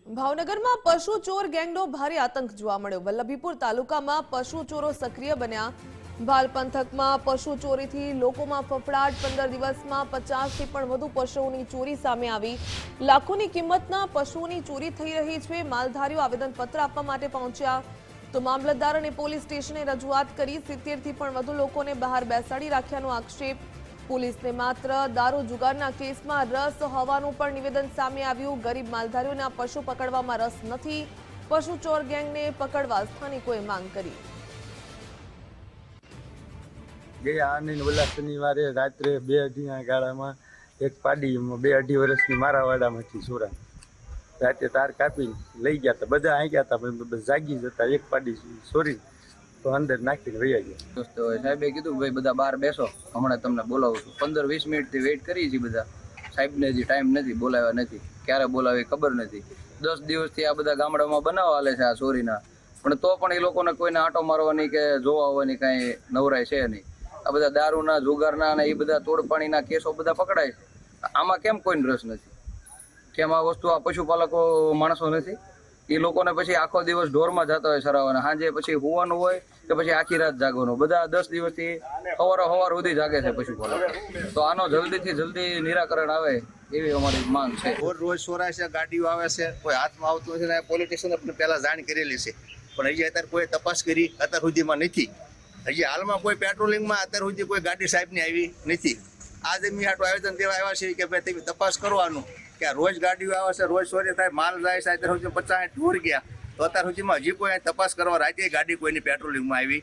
ભાવનગરમાં પશુ ચોર ગેંગનો ભારે આતંક જોવા મળ્યો। વલ્લભીપુર તાલુકામાં પશુ ચોરો સક્રિય બન્યા। ભાલ પંથકમાં પશુ ચોરીથી લોકોમાં ફફડાટ। 15 દિવસમાં 50 થી પણ વધુ પશુઓની ચોરી સામે આવી। લાખોની કિંમતના પશુઓની ચોરી થઈ રહી છે। માલધારીઓ આવેદનપત્ર આપવા માટે પહોંચ્યા તો મામલતદાર અને પોલીસ સ્ટેશને રજૂઆત કરી। 70 થી પણ વધુ લોકોને બહાર બેસાડી રાખ્યાનો આક્ષેપ। પોલીસને માત્ર દારૂ જુગારના કેસમાં રસ હોવાનું પણ નિવેદન સામે આવ્યું। ગરીબ માલધારીઓના પશુ પકડવામાં રસ નથી। પશુ ચોર ગેંગને પકડવા સ્થાનિકોએ માંગ કરી। ગયા ઓલા શનિવારે રાત્રે 2:30 ગાળામાં એક પાડી 2-2.5 વર્ષની મારા વાડામાંથી ચોરા રાતે તાર કાપી લઈ ગયા હતા। બધા આવી ગયા હતા, જાગી જતા એક પાડી ચોરી તો અંદર નાખીને વહી ગયા। દોસ્તો સાહેબે કીધું ભાઈ બધા બહાર બેસો, હમણાં તમને બોલાવું છું। 15-20 મિનિટથી વેઇટ કરી છે બધા સાહેબને, હજી ટાઈમ નથી, બોલાવ્યા નથી। ક્યારે બોલાવે ખબર નથી। 10 દિવસથી આ બધા ગામડામાં બનાવ હાલે છે આ ચોરીના, પણ તો પણ એ લોકોને કોઈને આંટો મારવાની કે જોવા આવવાની કાંઈ નવરાય છે નહીં। આ બધા દારૂના જુગારના અને એ બધા તોડપાણીના કેસો બધા પકડાય છે। આમાં કેમ કોઈને રસ નથી? કેમ આ વસ્તુ આ પશુપાલકો માણસો નથી? એ લોકોને પછી આખો દિવસ ઢોરમાં જતા હોય સરાવવાના, સાંજે પછી હોવાનું હોય કે પછી આખી રાત જાગવાનું। બધા 10 દિવસથી સવાર સુધી જાગે છે પશુપાલક। તો આનો જલ્દીથી જલ્દી નિરાકરણ આવે એવી અમારી માંગ છે। રોજ ચોરાય છે, ગાડીઓ આવે છે, કોઈ હાથમાં આવતું નથી ને પોલીસ સ્ટેશને પણ પહેલા જાણ કરેલી છે, પણ હજી અત્યારે કોઈ તપાસ કરી અત્યાર સુધીમાં નથી। હજી હાલમાં કોઈ પેટ્રોલિંગમાં અત્યાર સુધી કોઈ ગાડી સાહેબની આવી નથી। આજે મેં આટલું આવેદન દેવા આવ્યા છે કે ભાઈ તમે તપાસ કરવાનું કે આ રોજ ગાડીઓ આવે છે, રોજ ચોરી થાય, માલ જાય છે। અત્યાર સુધી 50 ઢોર ગયા, તો અત્યાર સુધીમાં હજી કોઈ તપાસ કરવા રાતે ગાડી કોઈની પેટ્રોલિંગમાં આવી